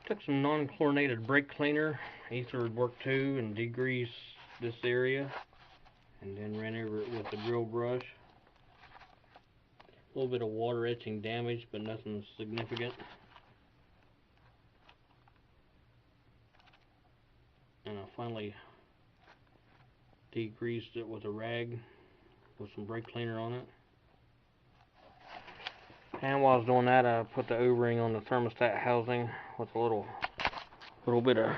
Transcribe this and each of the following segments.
Took some non-chlorinated brake cleaner, ether would work too, and degrease this area, and then ran over it with the drill brush. A little bit of water etching damage, but nothing significant. And I finally degreased it with a rag with some brake cleaner on it. And while I was doing that, I put the O-ring on the thermostat housing with a little bit of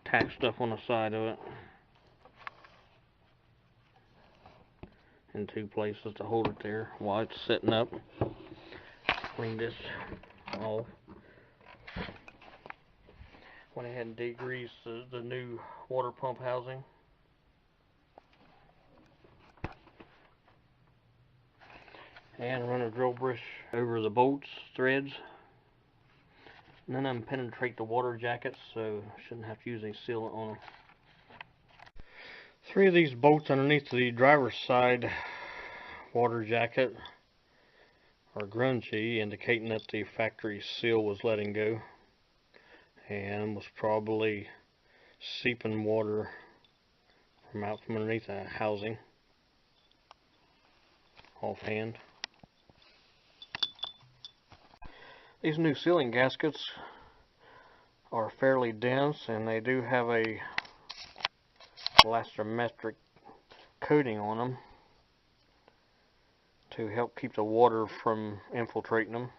tack stuff on the side of it, in two places to hold it there while it's setting up. Clean this off. Went ahead and degreased the new water pump housing. And run a drill brush over the bolts, threads. None of them penetrate the water jackets, so shouldn't have to use any sealant on them. 3 of these bolts underneath the driver's side water jacket are grungy, indicating that the factory seal was letting go and was probably seeping water from out from underneath the housing offhand. These new sealing gaskets are fairly dense, and they do have a elastometric coating on them to help keep the water from infiltrating them.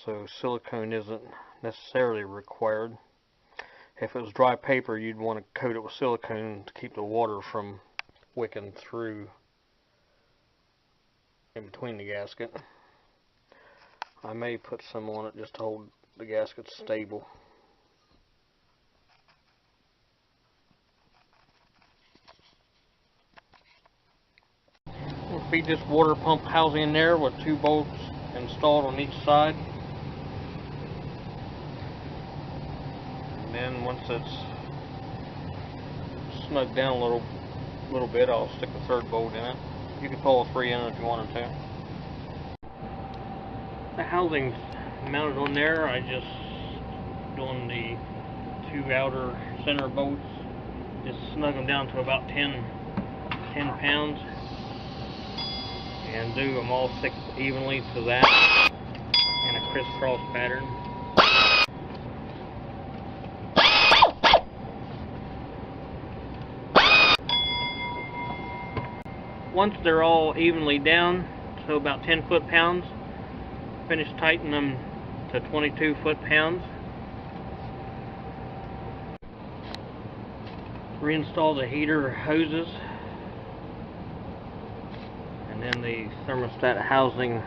So silicone isn't necessarily required. If it was dry paper, you'd want to coat it with silicone to keep the water from wicking through in between the gasket. I may put some on it just to hold the gasket stable. We'll feed this water pump housing in there with 2 bolts installed on each side. And then once it's snugged down a little bit, I'll stick the 3rd bolt in it. You can pull a 3 in if you wanted to. The housing's mounted on there. I just doing the 2 outer center bolts, just snug them down to about 10 pounds, and do them all stick evenly to that in a crisscross pattern. Once they're all evenly down to about 10 foot-pounds, finish tightening them to 22 foot-pounds. Reinstall the heater hoses, and then the thermostat housing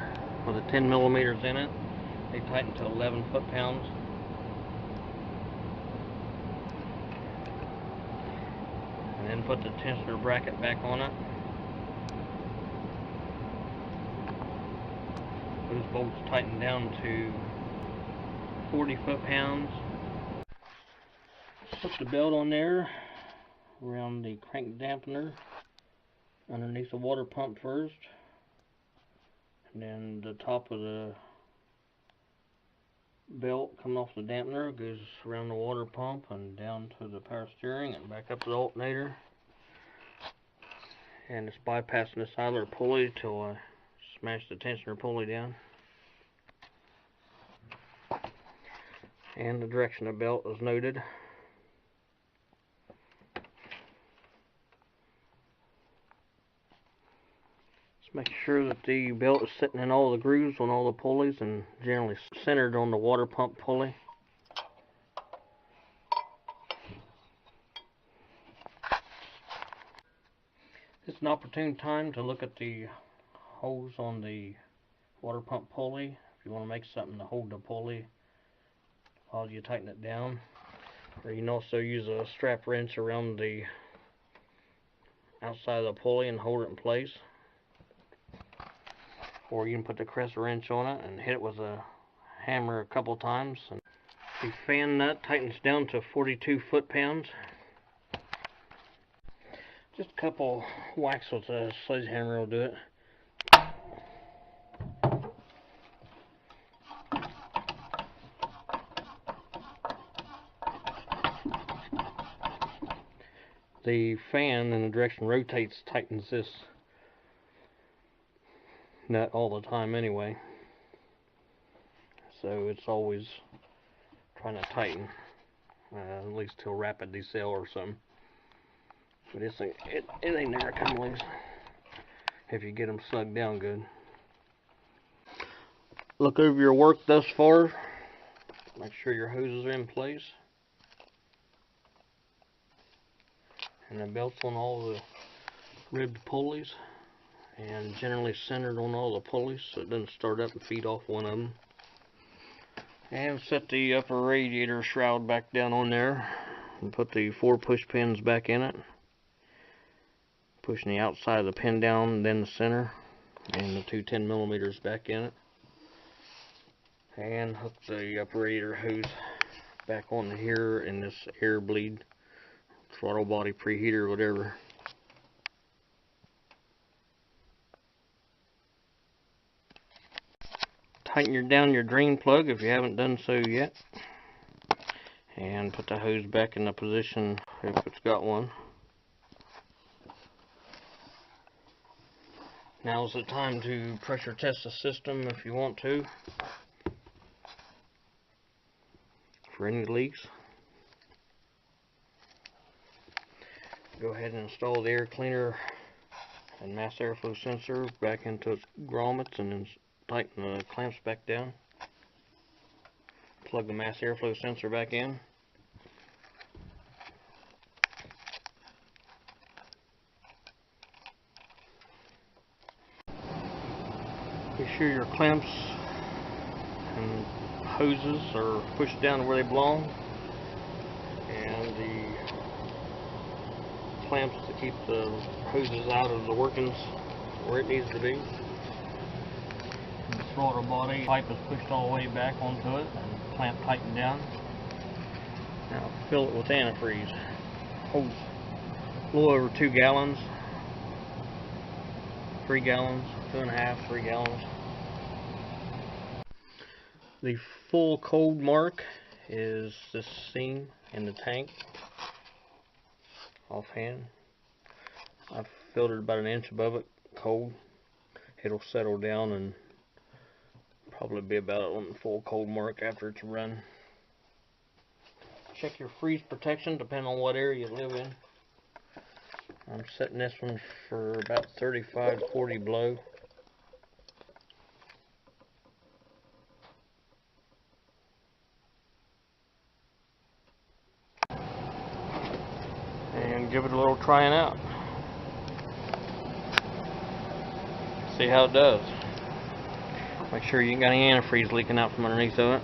with the 10 millimeters in it, they tighten to 11 foot-pounds. And then put the tensioner bracket back on it. Those bolts tighten down to 40 foot-pounds. Put the belt on there around the crank dampener underneath the water pump first, and then the top of the belt coming off the dampener goes around the water pump and down to the power steering and back up to the alternator. And it's bypassing this idler pulley till I smash the tensioner pulley down. And the direction of the belt is noted. Just make sure that the belt is sitting in all the grooves on all the pulleys and generally centered on the water pump pulley. It's an opportune time to look at the holes on the water pump pulley if you want to make something to hold the pulley while you tighten it down. Or you can also use a strap wrench around the outside of the pulley and hold it in place. Or you can put the crescent wrench on it and hit it with a hammer a couple times. And the fan nut tightens down to 42 foot-pounds. Just a couple whacks with a sledgehammer will do it. The fan in the direction rotates tightens this nut all the time anyway, so it's always trying to tighten, at least till rapid decel or something. But it ain't never come loose if you get them slugged down good. Look over your work thus far. Make sure your hoses are in place and the belts on all the ribbed pulleys, and generally centered on all the pulleys so it doesn't start up and feed off one of them. And set the upper radiator shroud back down on there and put the 4 push pins back in it, pushing the outside of the pin down, then the center, and the 2 10mm back in it, and hook the upper radiator hose back on here in this air bleed throttle body preheater, whatever. Tighten down your drain plug if you haven't done so yet, and put the hose back in the position if it's got one. Now's the time to pressure test the system if you want to for any leaks. Go ahead and install the air cleaner and mass airflow sensor back into its grommets, and then tighten the clamps back down. Plug the mass airflow sensor back in. Be sure your clamps and hoses are pushed down to where they belong, and the clamps to keep the hoses out of the workings where it needs to be. The throttle body pipe is pushed all the way back onto it and clamp tightened down. Now fill it with antifreeze. Holds a little over 2 gallons, 3 gallons, 2.5, 3 gallons. The full cold mark is this seam in the tank. Offhand, I've filled it about 1 inch above it cold. It'll settle down and probably be about on the full cold mark after it's run. Check your freeze protection depending on what area you live in. I'm setting this one for about 35 to 40 below. And give it a little trying out. See how it does. Make sure you ain't got any antifreeze leaking out from underneath of it.